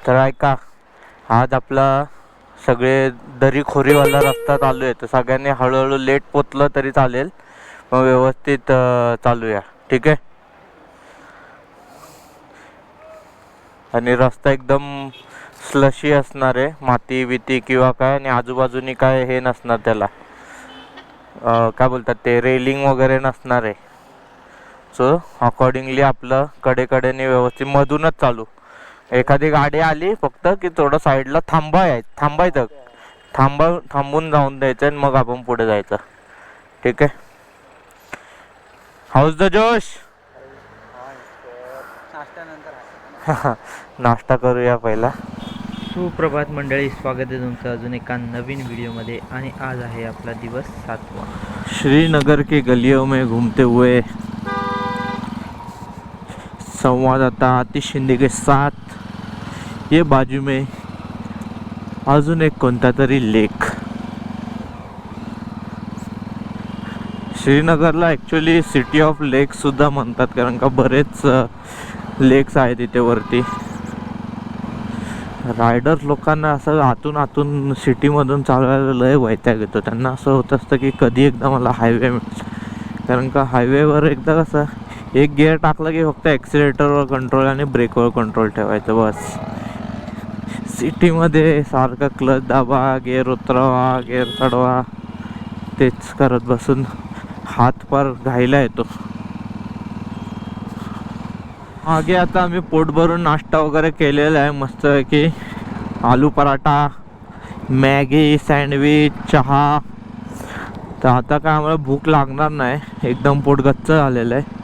तर ऐका, आज आपला सगळे दरीखोरीवाला रस्ता चालू आहे, तर सगळ्यांनी हळूहळू लेट पोचलं तरी चालेल, मग व्यवस्थित चालूया, ठीक आहे. आणि रस्ता एकदम स्लशी असणार आहे, माती बिती किंवा काय, आणि आजूबाजूनी काय हे नसणार, त्याला काय बोलतात ते, रेलिंग वगैरे नसणार आहे. सो अकॉर्डिंगली आपलं कडेकडेने व्यवस्थित मधूनच चालू. एखादी गाडी आली फक्त की थोडं साईडला थांबायचं, थांबून जाऊन द्यायचं आणि मग आपण पुढे जायचं, ठीक आहे. हाऊस द जोश. नाश्ता करूया पहिला. सुप्रभात मंडळी, स्वागत आहे तुमचं अजून एका नवीन व्हिडिओमध्ये. आणि आज आहे आपला दिवस 7वा. श्रीनगर के गलियों में घूमते हुए संवाददाता आतिश शिंदे के साथ ये बाजू में अजून एक कोणता तरी लेक. श्रीनगरला ॲक्च्युली सिटी ऑफ लेक्स सुद्धा म्हणतात, कारण का बरेच लेक्स आहेत इथे वरती. रायडर्स लोकांना असं आतून सिटीमधून चालवायला लय वैताग येतो. त्यांना असं होत असतं की कधी एकदा मला हायवे मिळेल, कारण का हायवेवर एकदा कसं एक गिअर टाकलं की फक्त ॲक्सिलेटरवर कंट्रोल आणि ब्रेकवर कंट्रोल ठेवायचं बस. सिटीमध्ये सारखं क्लच दाबा, गिअर उतरवा, गिअर चढवा, तेच करत बसून हात पार घायला येतो. मागे आता आम्ही पोट भरून नाश्ता वगैरे केलेला आहे, मस्त की आलू पराठा, मॅगी, सँडविच, चहा. तर आता काय आम्हाला भूक लागणार नाही, एकदम पोट गच्च झालेलं आहे.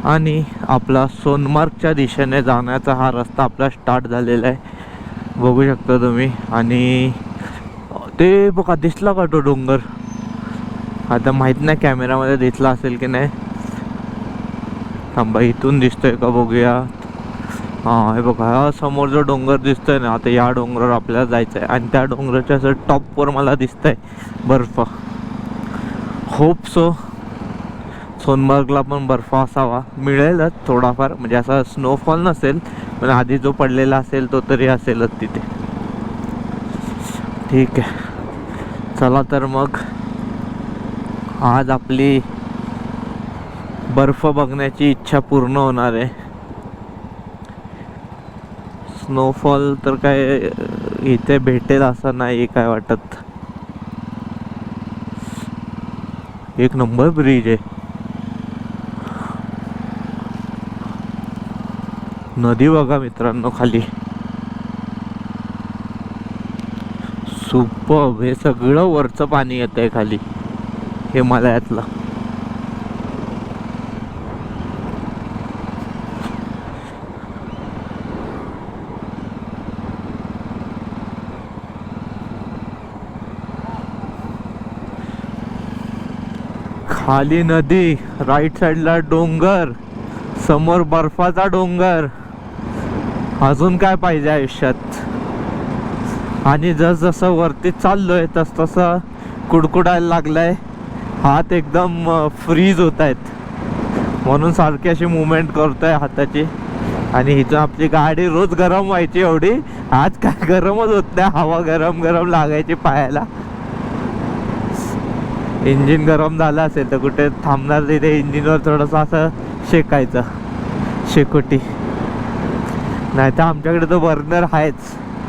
आणि आपला सोनमार्गच्या दिशेने जाण्याचा हा रस्ता आपला स्टार्ट झालेला आहे, बघू शकता तुम्ही. आणि ते बघा, दिसला का तो डोंगर? आता माहीत नाही कॅमेरामध्ये दिसला असेल की नाही. थांबा, इथून दिसतोय का बघूया. हां, हे बघा, हा समोर जो डोंगर दिसतोय ना, आता या डोंगरावर आपल्याला जायचं आहे. आणि त्या डोंगराच्या असं टॉपवर मला दिसतंय बर्फ. होप सो सोनमार्गला पण बर्फ असावा, मिळेलच थोडाफार, म्हणजे असा स्नोफॉल नसेल पण आधी जो पडलेला असेल तो तरी असेलच तिथे. ठीक आहे, चला तर मग आज आपली बर्फ बघण्याची इच्छा पूर्ण होणार आहे. स्नोफॉल तर काय इथे भेटेल असं नाही काय वाटत. एक नंबर ब्रिज आहे. नदी बघा मित्रांनो खाली, सुपर्ब. हे सगळं वरचं पाणी येत आहे खाली हिमालयातलं. खाली नदी, राईट साईडला डोंगर, समोर बर्फाचा डोंगर. अजून काय पाहिजे आयुष्यात? आणि जसं वरती चाललोय तसं कुडकुडायला लागलाय, हात एकदम फ्रीज होत आहेत, म्हणून सारखी अशी मुवमेंट करतोय हाताची. आणि हिथून आपली गाडी रोज गरम व्हायची एवढी, आज काय गरमच होत नाही, हवा गरम गरम लागायची पायाला. इंजिन गरम झालं असेल तर कुठे थांबणार, तिथे इंजिनवर थोडंसं असं शेकायचं, शेकोटी. नाही तर आमच्याकडे तो बर्नर आहेच,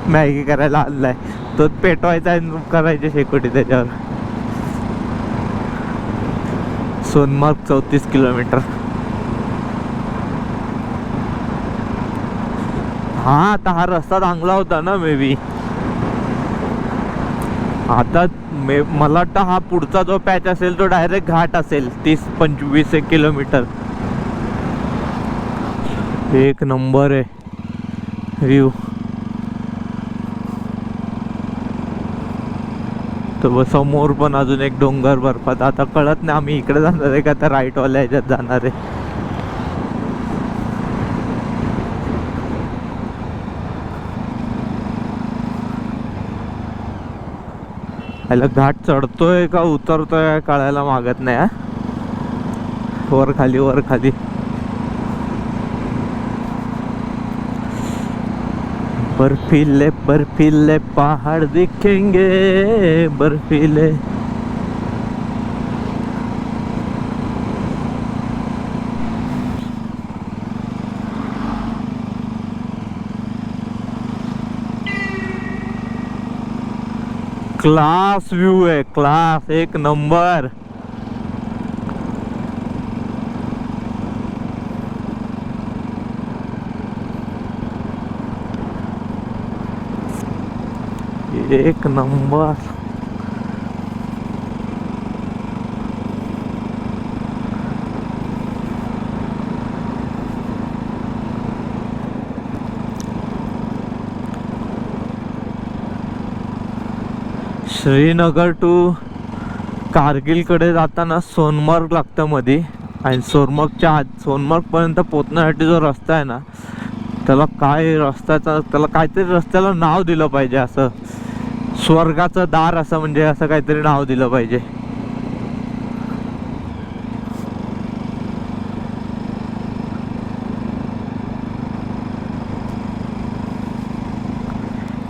मॅगी करायला आणलाय, तोच पेटवायचा आणि करायची शेकोटी त्याच्यावर. सोनमार्ग 34 किलोमीटर. हा, आता हा रस्ता चांगला होता ना मे बी. आता मला वाटतं हा पुढचा जो पॅच असेल तो डायरेक्ट घाट असेल, 30-25 किलोमीटर. एक नंबर आहे व्ह्यू. तर समोर पण अजून एक डोंगर बर्फात. आता कळत नाही आम्ही इकडे जाणार आहे का त्या राईटवाल्या ह्याच्यात जाणार आहे. याला घाट चढतोय का उतरतोय कळायला मागत नाही. वर खाली वर खाली. बर्फीले बर्फीले पहाड़ दिखेंगे, बर्फीले। क्लास व्यू है, क्लास, एक नंबर। एक नंबर। श्रीनगर टू कारगिलकडे जाताना सोनमार्ग लागतं मध्ये, आणि सोनमार्ग पर्यंत पोहोचण्यासाठी जो रस्ता आहे ना, त्याला काहीतरी रस्त्याला नाव दिलं पाहिजे, असं स्वर्गाचं दार असं, म्हणजे असं काहीतरी नाव दिलं पाहिजे.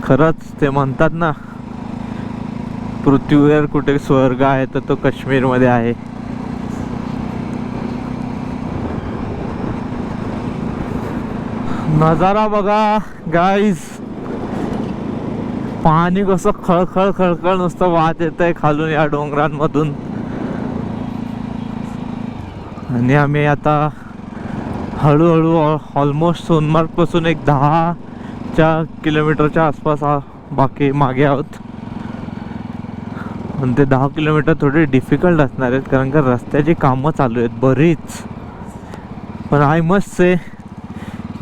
खरंच ते म्हणतात ना, पृथ्वीवर कुठे स्वर्ग आहे तर तो काश्मीर मध्ये आहे. नजारा बघा गाईज, पाणी कसं खळखळ खळखळ नुसतं वाहत येत आहे खालून या डोंगरांमधून. आणि आम्ही आता हळूहळू ऑलमोस्ट सोनमार्ग पासून एक 10 किलोमीटरच्या आसपास बाकी मागे आहोत. पण ते 10 किलोमीटर थोडे डिफिकल्ट असणार आहेत, कारण का रस्त्याची कामं चालू आहेत बरीच. पण आय मस्ट से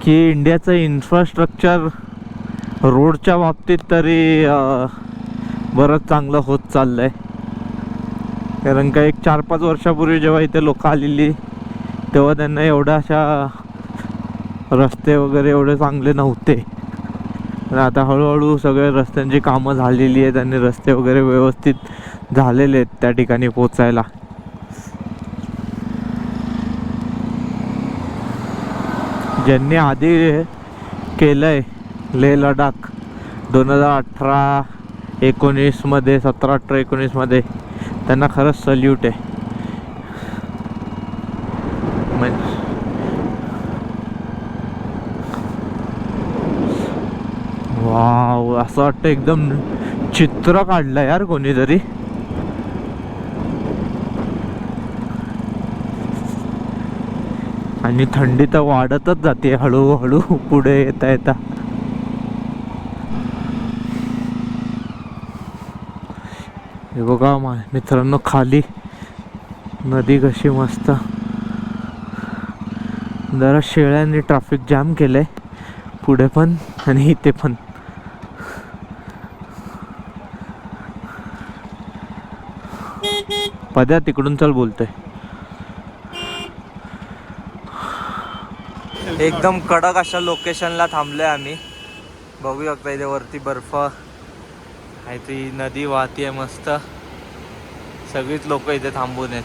की इंडियाचं इन्फ्रास्ट्रक्चर रोडच्या बाबतीत तरी बरंच चांगलं होत चाललं आहे. कारण का एक 4-5 वर्षापूर्वी जेव्हा इथे लोक आलेली, तेव्हा त्यांना एवढ्या अशा रस्ते वगैरे एवढे चांगले नव्हते. पण आता हळूहळू सगळे रस्त्यांची कामं झालेली आहेत आणि रस्ते वगैरे व्यवस्थित झालेले आहेत त्या ठिकाणी पोचायला. ज्यांनी आधी केलंय लेह लडाख 2018-19 मध्ये, 17-18-19 मध्ये, त्यांना खरंच सल्यूट आहे. वाव, असं वाटतं एकदम चित्र काढलं यार कोणीतरी. आणि थंडी तर वाढतच जाते हळूहळू पुढे येता येता. हे बघा मित्रांनो, खाली नदी कशी मस्त. जरा शेळ्यांनी ट्रॅफिक जाम केलंय पुढे पण आणि इथे पण. पद्या तिकडून चल बोलतोय. एकदम कडक अशा लोकेशनला थांबलोय आम्ही. बघू शकता इथे वरती बर्फ आहे, ती नदी वाहतीये मस्त. सगळीच लोक इथे थांबून आहेत.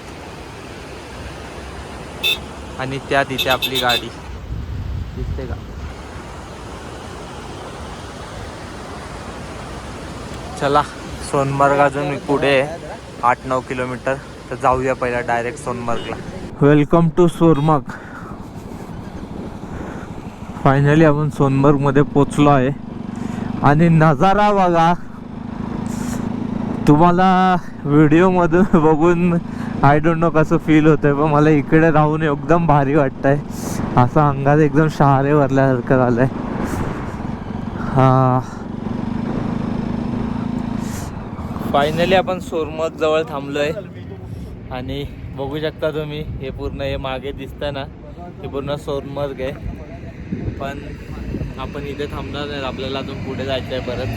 आणि त्यात इथे आपली गाडी दिसते का. चला, सोनमार्ग अजून पुढे 8-9 किलोमीटर, तर जाऊया पहिला डायरेक्ट सोनमार्गला. Welcome to Sonmarg. फायनली आपण सोनमार्ग मध्ये पोचलो आहे. आणि नजारा बघा, तुम्हाला व्हिडिओ मधून बघून आय डोंट नो कसं फील होतंय, पण मला इकडे राहून एकदम भारी वाटतंय. असं अंगात एकदम शहारे भरल्यासारखं झालंय. हा, फायनली आपण सोनमार्ग जवळ थांबलोय. आणि बघू शकता तुम्ही, हे पूर्ण हे मागे दिसतंय ना, हे पूर्ण सोनमार्ग आहे. पण आपण इथे थांबणार नाही, आपल्याला अजून पुढे जायचं आहे परत.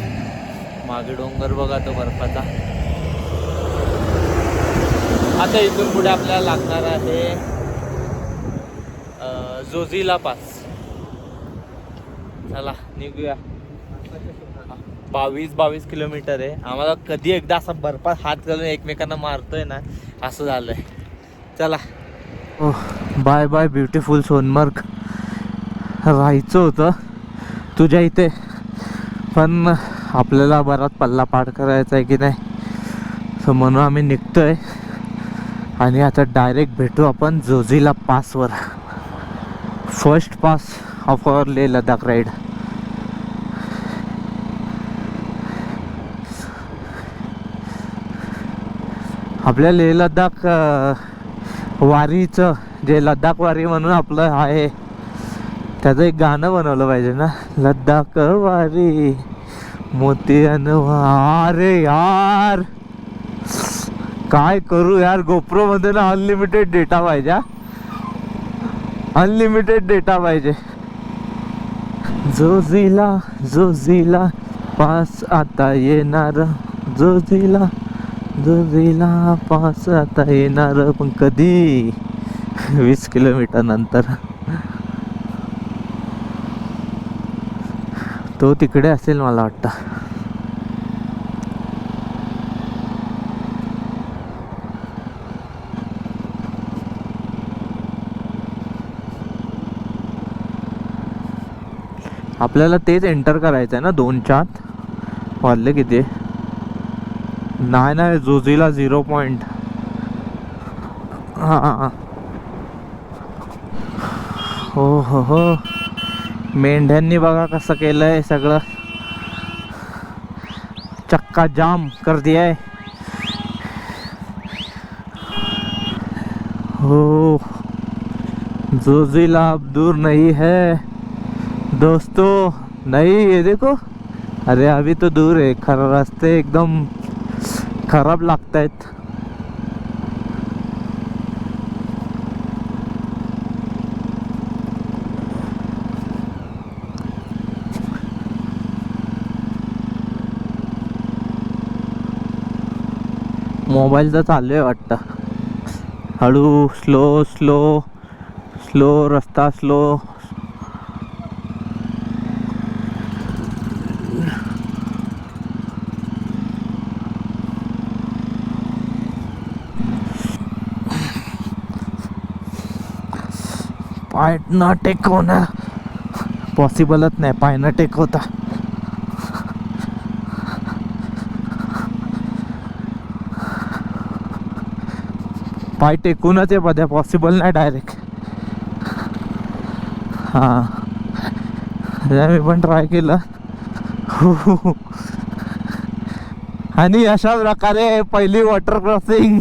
मागे डोंगर बघा तो बर्फाचा. आता इथून पुढे आपल्याला लागणार आहे जोजिला पास. चला निघूया. 22 किलोमीटर आहे. आम्हाला कधी एकदा असा बर्फात हात घालून एकमेकांना मारतोय ना, असं झालंय. चला, बाय बाय ब्युटिफुल सोनमार्ग. राहायचं होतं तुझ्या इथे, पण आपल्याला बराच पल्ला पार करायचा आहे की नाही, सो म्हणून आम्ही निघतोय. आणि आता डायरेक्ट भेटू आपण जोझिला पासवर. First pass of our Leh Ladakh ride. आपल्या लेह लडाख वारीचं जे लडाख वारी म्हणून आपलं आहे, त्याचं एक गाणं बनवलं पाहिजे ना. लडाख वारी मोती अरे यार काय करू यार, गोप्रो मध्ये ना अनलिमिटेड डेटा पाहिजे. अनलिमिटेड डेटा पाहिजे. जोझिला पास आता येणार, जोझिला पास आता येणार, पण कधी 20 किलोमीटर नंतर. तो तिकडे असेल मला वाटतं. आपल्याला तेच एंटर करायचं आहे ना 2च्या आत. वाजले किती? नाही जोझिला 0 पॉइंट. हां हो मेंढ्यांनी बघा कसं केलंय सगळं, चक्का जाम कर दिया है. हो जोझिला अब दूर नहीं है दोस्तों. नहीं ये देखो, अरे अभी तो दूर है. रास्ते एकदम खराब लगता है. मोबाईलचं चालू आहे वाटतं. हळू स्लो रस्ता स्लो. पाय न टेकवणं पॉसिबलच नाही. पाय न टेकवता पाय टेकूनच आहे पद्या, पॉसिबल नाही डायरेक्ट. हां मी पण ट्राय केलं. आणि अशा प्रकारे पहिली वॉटर क्रॉसिंग.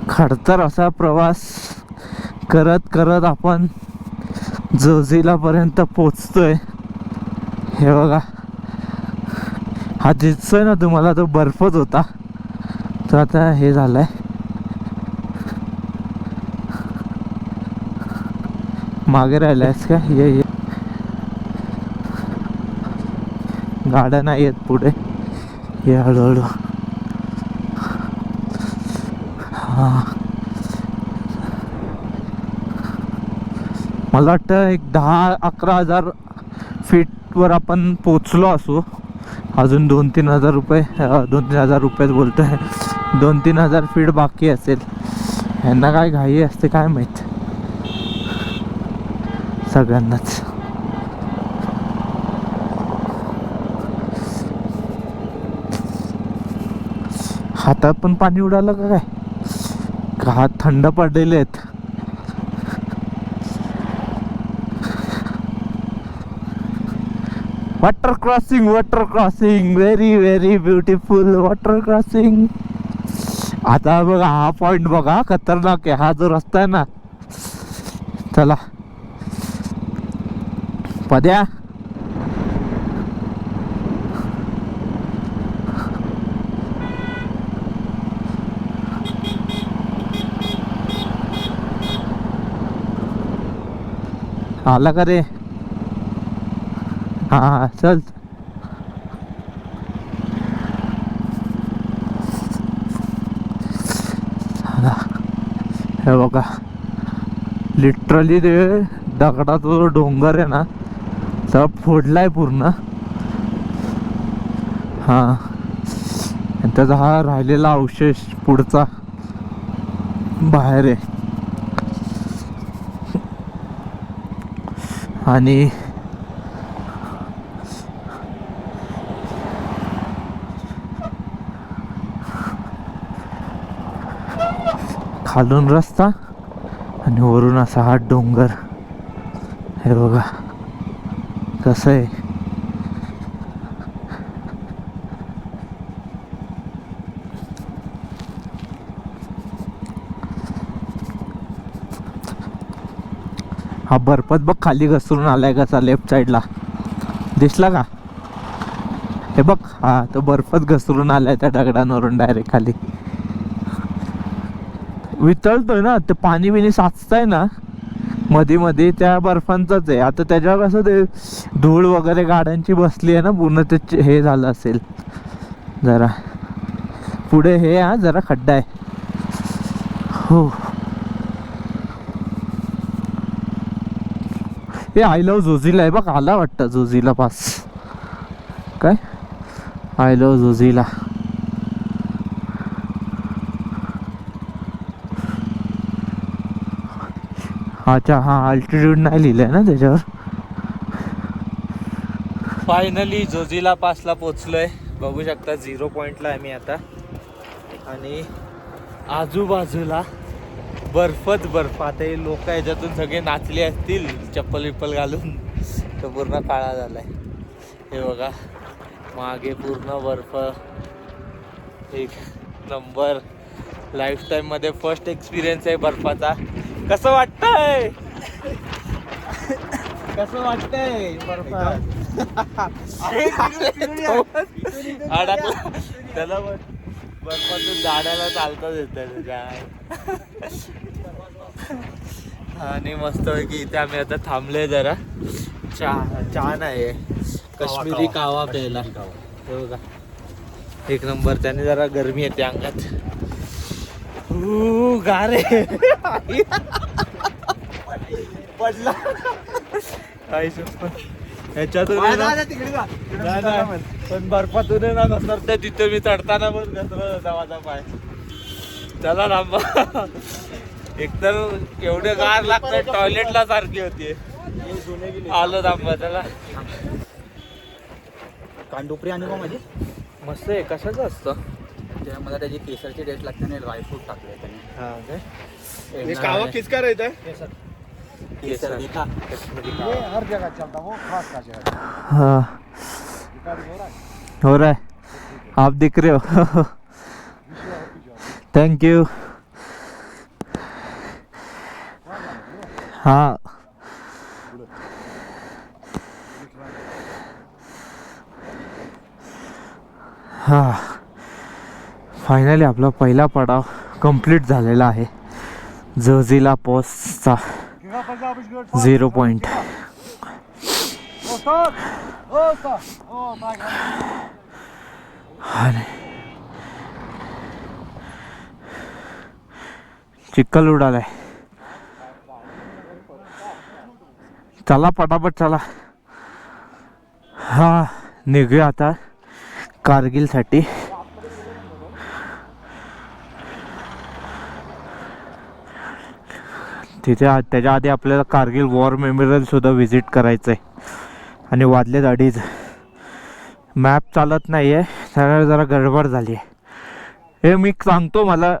खडतर असा प्रवास करत करत आपण जोझिला पर्यंत पोचतोय. हे बघा, हा दिसतोय ना तुम्हाला, तो बर्फच होता, तो आता हे झालाय. मागे राहिलायस का? ये गाड्या नाही येत पुढे, ये हळूहळू. हां मला वाटतं एक 10-11 हजार फीटवर आपण पोचलो असू. अजून 2-3 हजार रुपये 2-3 हजार रुपयेच बोलतोय, 2-3 हजार फीट बाकी असेल. यांना काय घाई असते काय माहीत सगळ्यांनाच. हातात पण पाणी उडालं का काय? का हात थंड पडलेले आहेत? Water crossing very beautiful water crossing. आता बघा हा पॉइंट बघा, खतरनाक आहे हा जो रस्ता आहे ना. चला पद्या, आला का रे? हा चल. हे बघा लिटरली ते दगडाचा जो डोंगर आहे ना तर फोडलाय पूर्ण. हा आणि त्याचा हा राहिलेला अवशेष पुढचा बाहेर आहे. आणि खालून रस्ता आणि वरून असा हा डोंगर. हे बघा कसं आहे. हा बर्फात बघ खाली घसरून आलाय कसा लेफ्ट साईडला, दिसला का? हे बघ, हा तो बर्फात घसरून आलाय त्या दगडांवरून डायरेक्ट खाली. वितळतोय ना ते, पाणी बिणी साचतंय ना मध्ये मध्ये, त्या बर्फांचंच आहे. आता त्याच्यावर कसं ते धूळ वगैरे गाड्यांची बसली आहे ना पूर्ण, ते हे झालं असेल. जरा पुढे हे हा जरा खड्डा आहे. हो, हे आय लव्ह झोझिला आहे बघ, आला वाटतं झोझिला पास. काय आय लव्ह झोझिला. अच्छा, हा अल्टिट्यूड नाही लिहिलंय ना त्याच्यावर. फायनली झोझिला पासला पोचलोय. बघू शकता 0 पॉइंटला आहे मी आता. आणि आजूबाजूला बर्फच बर्फ. आता हे लोक याच्यातून सगळे नाचले असतील चप्पल विप्पल घालून, तो पूर्ण काळा झालाय. हे बघा मागे पूर्ण बर्फ. एक नंबर. लाईफ टाईम मध्ये फर्स्ट एक्सपिरियन्स आहे बर्फाचा. कसं वाटतंय? कसं वाटतंय बर्फात? अडकला त्याला. बर्फातून झाडाला चालताच येतं काय. आणि मस्त पैकी इथे आम्ही आता थांबलोय जरा. चहा नाही, काश्मीरी कावा प्यायला. हे बघा एक नंबर. त्याने जरा गरमी येते अंगात. गारे पडला ह्याच्यातून पण बर्फातून ना घसरते तिथे. मी चढताना पण घसरत होता माझा पाय. चला लांबा. एकतर एवढे गार लागतंय, टॉयलेटला सारखी होती. आलो थांबा. चला कांडोपरी आणि मग माझी मस्त आहे. कशाचं असतं? त्यामध्ये त्याची केसरची डेट लागते आणि ड्रायफ्रूट टाकले त्याने. हा काय ये कावा किसका रहता है? केसर देखा ये हर जगह चलता, वो खास का शहर है। हाँ हो रहा है, आप दिख रहे हो। Thank you. हाँ हाँ फायनली आपला पहिला पडाव कंप्लीट झालेला आहे. झोझिला पोस्टचा 0 पॉइंट. चिखल उडालाय. चला पटापट चला. हा निघूया आता कारगिल साठी. तिथे त्याच्या आधी आपल्याला कारगिल वॉर मेमोरियल सुद्धा व्हिजिट करायचं आहे. आणि वाजलेत 2:30. मॅप चालत नाही आहे, त्यामुळे जरा गडबड झाली आहे. हे मी सांगतो मला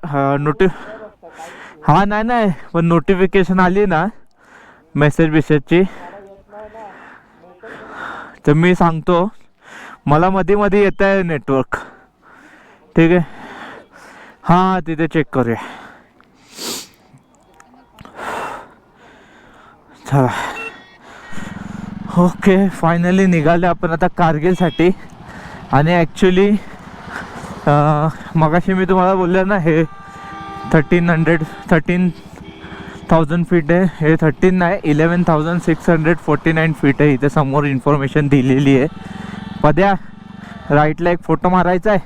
हा नाही पण नोटिफिकेशन आली ना मेसेजची, तर मी सांगतो. मला मध्ये मध्ये येत आहे नेटवर्क. ठीक आहे, हां तिथे चेक करूया. चला ओके, फायनली निघाले आपण आता कारगिलसाठी. आणि ॲक्च्युली मगाशी मी तुम्हाला बोललो ना, हे 13,000 फीट आहे. हे 13 नाही, 11,649 फीट आहे. इथे समोर इन्फॉर्मेशन दिलेली आहे. पद्या राईटला एक फोटो मारायचा आहे.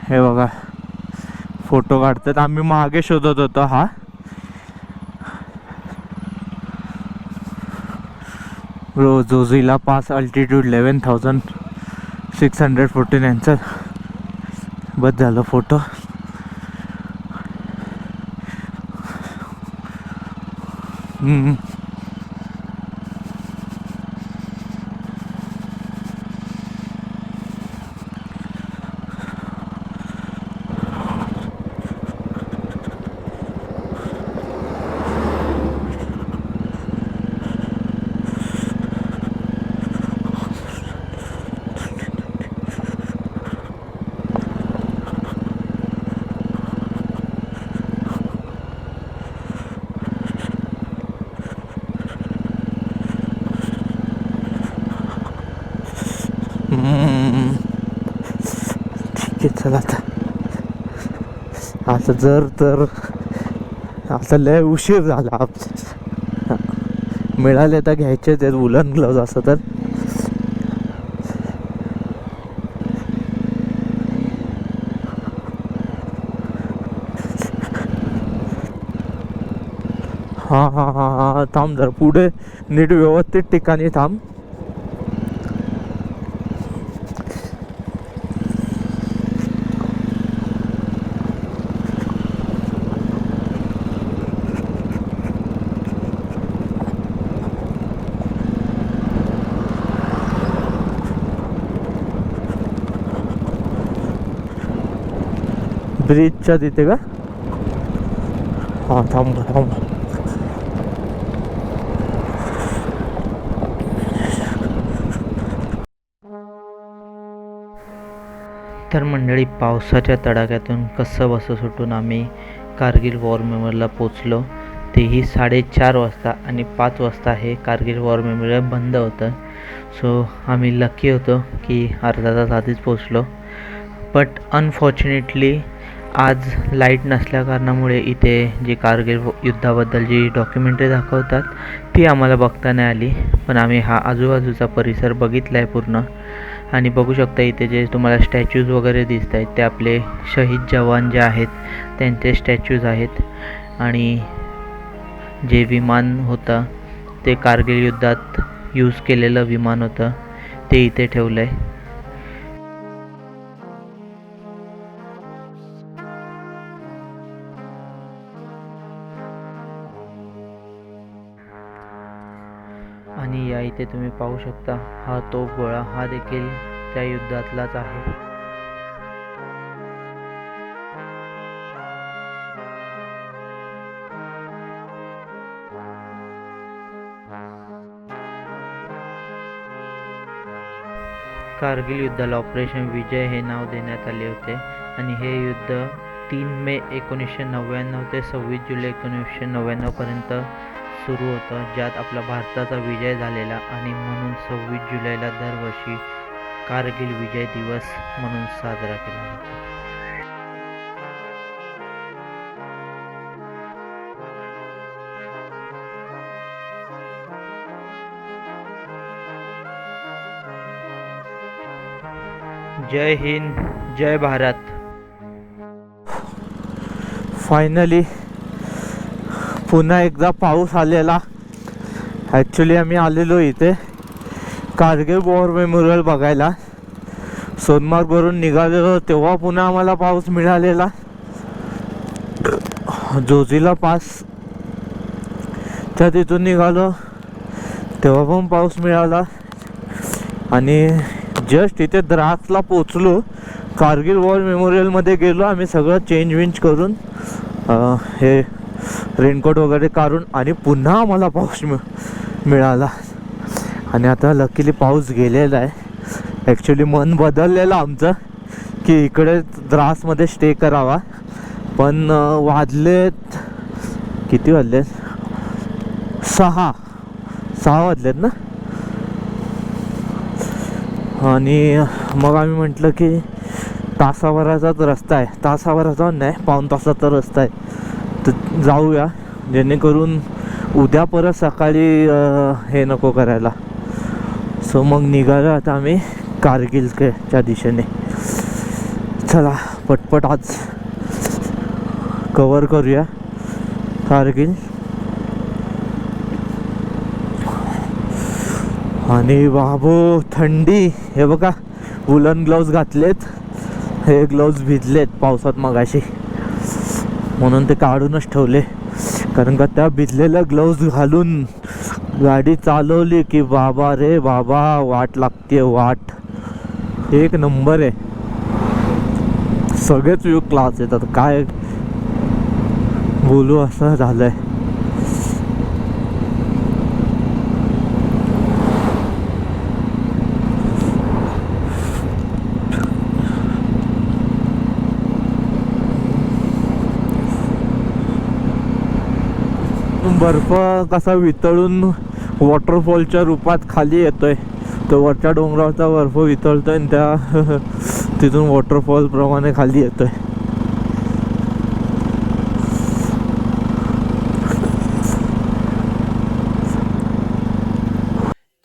हे बघा फोटो काढतात. आम्ही मागे शोधत होतो. हा झोझिला पास, अल्टिट्यूड 11,649 649चा बस झालं फोटो. ठीक आहे, चला आता जर तर आता लय उशीर झाला. मिळाले तर घ्यायचे ते वुलन ग्लव्ज असं तर. हां हां हां हां थांब जरा पुढे नीट व्यवस्थित ठिकाणी थांब. ब्रिजच्या तिथे का? हां थांब. तर मंडळी, पावसाच्या तडाख्यातून कसं बसं सुटून आम्ही कारगिल वॉर मेमोरियलला पोचलो. तेही 4:30 वाजता आणि 5 वाजता हे कारगिल वॉर मेमोरियल बंद होतं. सो आम्ही लकी होतो की अर्धा तास आधीच पोचलो. बट अनफॉर्च्युनेटली आज लाईट नसल्या कारणामुळे इथे जी कारगिल युद्धाबद्दल जी डॉक्युमेंटरी दाखवतात ती आम्हाला बघता नाही आली. पण आम्ही हा आजूबाजूचा परिसर बघितला आहे पूर्ण. आणि बघू शकता इथे जे तुम्हाला स्टॅच्यूज वगैरे दिसत आहेत ते आपले शहीद जवान जे आहेत त्यांचे स्टॅच्यूज आहेत. आणि जे विमान होतं ते कारगिल युद्धात यूज केलेलं विमान होतं ते इथे ठेवलं आहे. आणि या इथे तुम्ही पाहू शकता हा तोफगोळा हा देखील त्या युद्धातलाच आहे. कारगिल युद्धाला ऑपरेशन विजय हे नाव देण्यात आले होते. आणि हे युद्ध 3 मे 1999 ते 26 जुलै 1999 पर्यंत सुरू होतं, ज्यात आपला भारताचा विजय झालेला. आणि म्हणून 26 जुलैला दरवर्षी कारगिल विजय दिवस म्हणून साजरा केला जातो. जय हिंद, जय भारत. फायनली पुन्हा एकदा पाऊस आलेला. ॲक्च्युली आम्ही आलेलो इथे कारगिल वॉर मेमोरियल बघायला. सोनमार्गवरून निघालेलो तेव्हा पुन्हा आम्हाला पाऊस मिळालेला. जोजिला पास त्या तिथून निघालो तेव्हा पण पाऊस मिळाला. आणि जस्ट इथे द्रासला पोचलो, कारगिल वॉर मेमोरियलमध्ये गेलो आम्ही सगळं चेंज करून हे रेनकोट वगैरे काढून. आणि पुन्हा आम्हाला पाऊस मिळाला. आणि आता लकीली पाऊस गेलेला आहे. ॲक्च्युली मन बदललेलं आमचं की इकडे द्रासमध्ये स्टे करावा. पण वाजलेत किती वाजलेत 6 वाजलेत ना. आणि मग आम्ही म्हटलं की तासाभराचाच रस्ता आहे, तासाभराचा नाही पाऊण तासाचा रस्ता आहे, तर जाऊया जेणेकरून उद्या परत सकाळी हे नको करायला. सो मग निघालो आता आम्ही कारगिलच्या दिशेने. चला पटपट आज कवर करूया कारगिल. आणि बाबो थंडी, हे बघा वुलन ग्लोव्ज घातलेत. हे ग्लोव्ज भिजलेत पावसात मगाशी, म्हणून ते काढूनच ठेवले. कारण का त्या भिजलेल्या ग्लोव्ज घालून गाडी चालवली की बाबा रे बाबा, वाट लागते वाट. एक नंबर आहे. सगळेच व्ह्यू क्लास येतात. काय बोलू, असं झालंय. बर्फ कसा वितळून वॉटरफॉलच्या रूपात खाली येतोय. तो वरच्या डोंगरावरचा बर्फ वितळतोय आणि त्या तिथून वॉटरफॉल प्रमाणे खाली येतोय.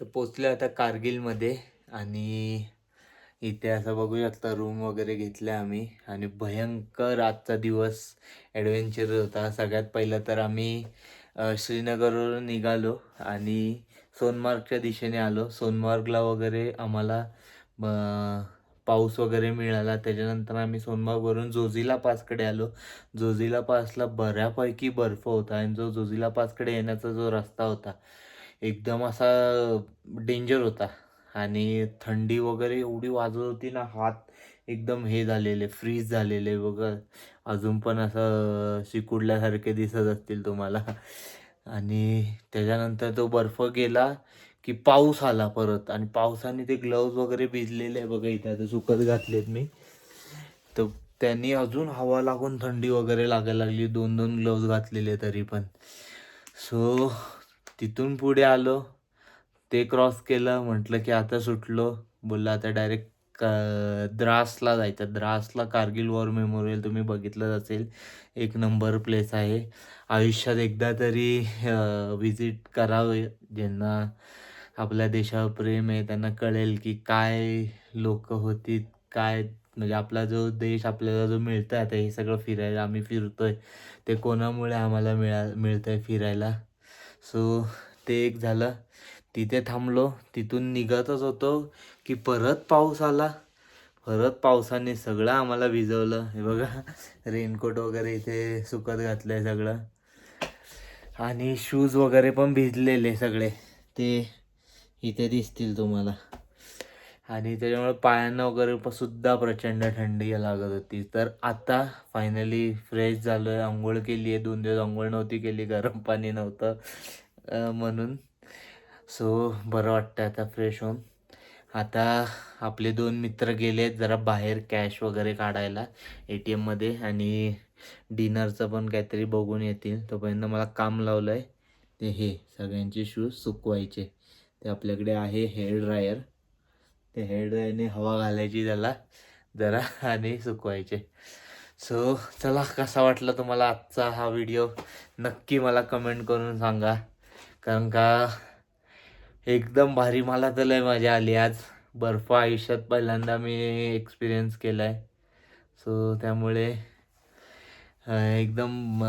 तर पोचले आता कारगिलमध्ये आणि इथे असं बघू शकता रूम वगैरे घेतल्या आम्ही. आणि भयंकर आजचा दिवस ॲडव्हेंचर होता. सगळ्यात पहिलं तर आम्ही श्रीनगरवरून निघालो आणि सोनमार्गच्या दिशेने आलो. सोनमार्गला वगैरे आम्हाला पाऊस वगैरे मिळाला. त्याच्यानंतर आम्ही सोनमार्गवरून जोझिला पासकडे आलो. जोझिला पासला बऱ्यापैकी बर्फ होता आणि जो जोझिला पासकडे येण्याचा जो रस्ता होता एकदम असा डेंजर होता. आणि थंडी वगैरे एवढी वाजत होती ना, हात एकदम हे झालेले, फ्रीज झालेले बघा. अजून पण असं शिकुडल्यासारखे दिसत असतील तुम्हाला. आणि त्याच्यानंतर तो बर्फ गेला की पाऊस आला परत. आणि पावसाने ते ग्लव्ज वगैरे भिजलेले आहे बघा. इथे आता सुकत घातलेत मी. तर त्यांनी अजून हवा लागून थंडी वगैरे लागायला लागली. 2-2 ग्लव्ज घातलेले तरी पण. सो तिथून पुढे आलो, ते क्रॉस केलं. म्हटलं की आता सुटलो. बोललं आता डायरेक्ट द्रासला जायचं. द्रासला कारगिल वॉर मेमोरियल तुम्ही बघितलंच असेल. एक नंबर प्लेस आहे. आयुष्यात एकदा तरी विजिट करावं. ज्यांना आपल्या देशावर प्रेम आहे त्यांना कळेल की काय लोक होती, काय म्हणजे आपला जो देश आपल्याला जो मिळतं आता हे सगळं फिरायला आम्ही फिरतोय ते कोणामुळे आम्हाला मिळतंय फिरायला. सो ते एक झालं. तिथे थांबलो. तिथून निघतच होतो की परत पाऊस आला. परत पावसाने सगळं आम्हाला भिजवलं. हे बघा रेनकोट वगैरे इथे सुकत घातलंय सगळं. आणि शूज वगैरे पण भिजलेले सगळे, ते इथे दिसतील तुम्हाला. आणि त्याच्यामुळे पायांना वगैरे सुद्धा प्रचंड थंडी लागत होती. तर आता फायनली फ्रेश झालो आहे. आंघोळ केली आहे. 2 दिवस आंघोळ नव्हती केली, गरम पाणी नव्हतं म्हणून. सो बरं वाटतं आता फ्रेश होऊन. आता आपले 2 मित्र गेलेत जरा बाहेर कॅश वगैरे काढायला ATMमध्ये. आणि डिनरचं पण काहीतरी बघून येतील. तोपर्यंत मला काम लावलं आहे ते हे सगळ्यांचे शूज सुकवायचे. ते आपल्याकडे आहे हेअर ड्रायर. ते हेअर ड्रायरने हवा घालायची त्याला जरा आणि सुकवायचे. सो चला, कसा वाटला तुम्हाला आजचा हा व्हिडिओ नक्की मला कमेंट करून सांगा. कारण का एकदम भारी, मला तर लय मजा आली आज. बर्फ आयुष्यात पहिल्यांदा मी एक्सपिरियन्स केला आहे. सो त्यामुळे एकदम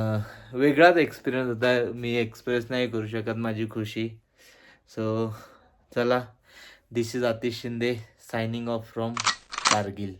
वेगळाच एक्सपिरियन्स होता. मी एक्सप्रेस नाही करू शकत माझी खुशी. सो चला, this is Atish Shinde signing off from Kargil.